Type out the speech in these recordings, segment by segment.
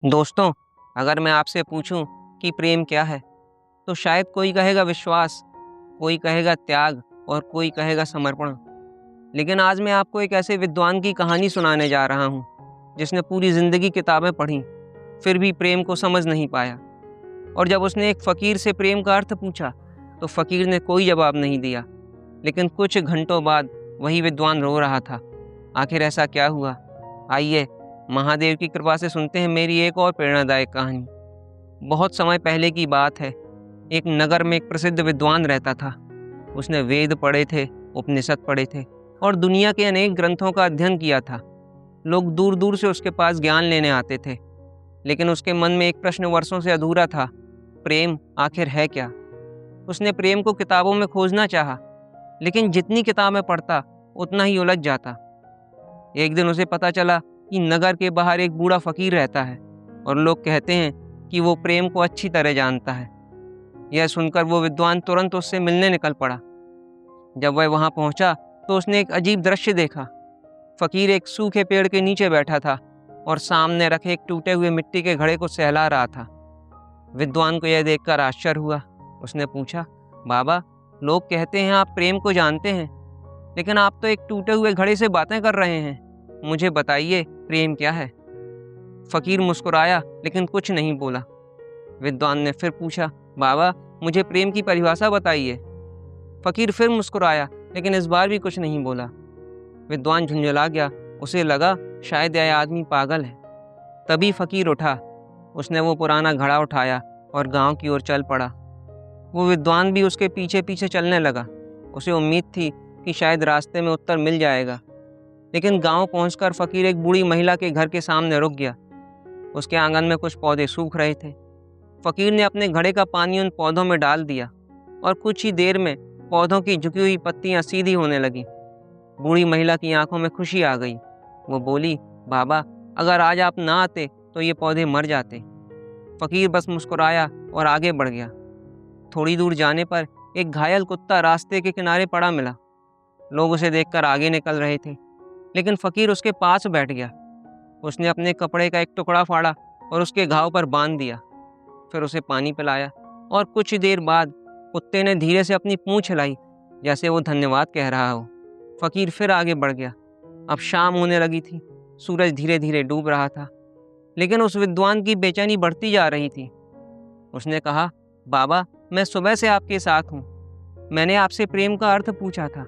दोस्तों, अगर मैं आपसे पूछूं कि प्रेम क्या है, तो शायद कोई कहेगा विश्वास, कोई कहेगा त्याग और कोई कहेगा समर्पण। लेकिन आज मैं आपको एक ऐसे विद्वान की कहानी सुनाने जा रहा हूं, जिसने पूरी ज़िंदगी किताबें पढ़ी, फिर भी प्रेम को समझ नहीं पाया। और जब उसने एक फ़कीर से प्रेम का अर्थ पूछा, तो फ़कीर ने कोई जवाब नहीं दिया। लेकिन कुछ घंटों बाद वही विद्वान रो रहा था। आखिर ऐसा क्या हुआ? आइए, महादेव की कृपा से सुनते हैं मेरी एक और प्रेरणादायक कहानी। बहुत समय पहले की बात है। एक नगर में एक प्रसिद्ध विद्वान रहता था। उसने वेद पढ़े थे, उपनिषद पढ़े थे और दुनिया के अनेक ग्रंथों का अध्ययन किया था। लोग दूर दूर से उसके पास ज्ञान लेने आते थे। लेकिन उसके मन में एक प्रश्न वर्षों से अधूरा था, प्रेम आखिर है क्या? उसने प्रेम को किताबों में खोजना चाहा, लेकिन जितनी किताबें पढ़ता उतना ही उलझ जाता। एक दिन उसे पता चला कि नगर के बाहर एक बूढ़ा फकीर रहता है और लोग कहते हैं कि वो प्रेम को अच्छी तरह जानता है। यह सुनकर वो विद्वान तुरंत उससे मिलने निकल पड़ा। जब वह वहां पहुंचा तो उसने एक अजीब दृश्य देखा। फकीर एक सूखे पेड़ के नीचे बैठा था और सामने रखे एक टूटे हुए मिट्टी के घड़े को सहला रहा था। विद्वान को यह देखकर आश्चर्य हुआ। उसने पूछा, बाबा, लोग कहते हैं आप प्रेम को जानते हैं, लेकिन आप तो एक टूटे हुए घड़े से बातें कर रहे हैं। मुझे बताइए, प्रेम क्या है? फकीर मुस्कुराया लेकिन कुछ नहीं बोला। विद्वान ने फिर पूछा, बाबा, मुझे प्रेम की परिभाषा बताइए। फकीर फिर मुस्कुराया लेकिन इस बार भी कुछ नहीं बोला। विद्वान झुंझला गया। उसे लगा शायद यह आदमी पागल है। तभी फकीर उठा। उसने वो पुराना घड़ा उठाया और गांव की ओर चल पड़ा। वो विद्वान भी उसके पीछे पीछे चलने लगा। उसे उम्मीद थी कि शायद रास्ते में उत्तर मिल जाएगा। लेकिन गांव पहुंचकर फकीर एक बूढ़ी महिला के घर के सामने रुक गया। उसके आंगन में कुछ पौधे सूख रहे थे। फकीर ने अपने घड़े का पानी उन पौधों में डाल दिया और कुछ ही देर में पौधों की झुकी हुई पत्तियां सीधी होने लगीं। बूढ़ी महिला की आंखों में खुशी आ गई। वो बोली, बाबा, अगर आज आप ना आते तो ये पौधे मर जाते। फकीर बस मुस्कुराया और आगे बढ़ गया। थोड़ी दूर जाने पर एक घायल कुत्ता रास्ते के किनारे पड़ा मिला। लोग उसे देखकर आगे निकल रहे थे, लेकिन फकीर उसके पास बैठ गया। उसने अपने कपड़े का एक टुकड़ा फाड़ा और उसके घाव पर बांध दिया। फिर उसे पानी पिलाया और कुछ ही देर बाद कुत्ते ने धीरे से अपनी पूंछ हिलाई, जैसे वो धन्यवाद कह रहा हो। फकीर फिर आगे बढ़ गया। अब शाम होने लगी थी। सूरज धीरे धीरे डूब रहा था, लेकिन उस विद्वान की बेचैनी बढ़ती जा रही थी। उसने कहा, बाबा, मैं सुबह से आपके साथ हूँ। मैंने आपसे प्रेम का अर्थ पूछा था,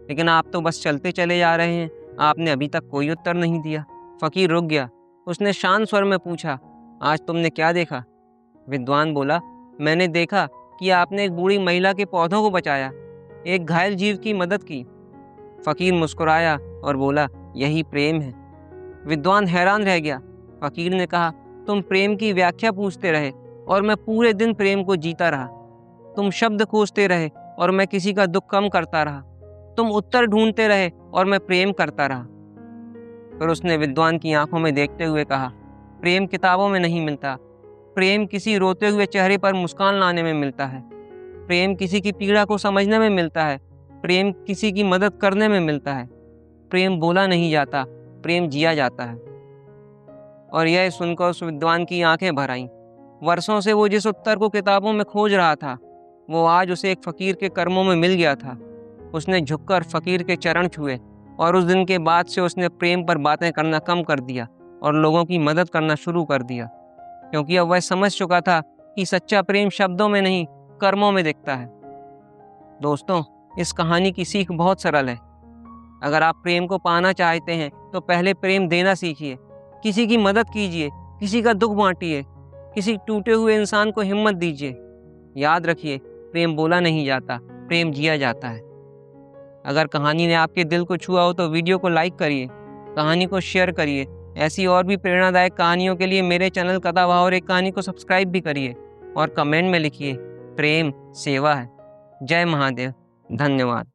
लेकिन आप तो बस चलते चले जा रहे हैं। आपने अभी तक कोई उत्तर नहीं दिया। फकीर रुक गया। उसने शांत स्वर में पूछा, आज तुमने क्या देखा? विद्वान बोला, मैंने देखा कि आपने एक बूढ़ी महिला के पौधों को बचाया, एक घायल जीव की मदद की। फकीर मुस्कुराया और बोला, यही प्रेम है। विद्वान हैरान रह गया। फकीर ने कहा, तुम प्रेम की व्याख्या पूछते रहे और मैं पूरे दिन प्रेम को जीता रहा। तुम शब्द खोजते रहे और मैं किसी का दुख कम करता रहा। तुम उत्तर ढूंढते रहे और मैं प्रेम करता रहा। फिर उसने विद्वान की आंखों में देखते हुए कहा, प्रेम किताबों में नहीं मिलता। प्रेम किसी रोते हुए चेहरे पर मुस्कान लाने में मिलता है। प्रेम किसी की पीड़ा को समझने में मिलता है। प्रेम किसी की मदद करने में मिलता है। प्रेम बोला नहीं जाता, प्रेम जिया जाता है। और यह सुनकर उस विद्वान की आंखें भर आईं। वर्षों से वो जिस उत्तर को किताबों में खोज रहा था, वो आज उसे एक फकीर के कर्मों में मिल गया था। उसने झुककर फकीर के चरण छुए और उस दिन के बाद से उसने प्रेम पर बातें करना कम कर दिया और लोगों की मदद करना शुरू कर दिया, क्योंकि अब वह समझ चुका था कि सच्चा प्रेम शब्दों में नहीं, कर्मों में दिखता है। दोस्तों, इस कहानी की सीख बहुत सरल है। अगर आप प्रेम को पाना चाहते हैं तो पहले प्रेम देना सीखिए। किसी की मदद कीजिए, किसी का दुख बांटिए, किसी टूटे हुए इंसान को हिम्मत दीजिए। याद रखिए, प्रेम बोला नहीं जाता, प्रेम जिया जाता है। अगर कहानी ने आपके दिल को छुआ हो तो वीडियो को लाइक करिए, कहानी को शेयर करिए। ऐसी और भी प्रेरणादायक कहानियों के लिए मेरे चैनल कथावाह और एक कहानी को सब्सक्राइब भी करिए और कमेंट में लिखिए, प्रेम सेवा है। जय महादेव। धन्यवाद।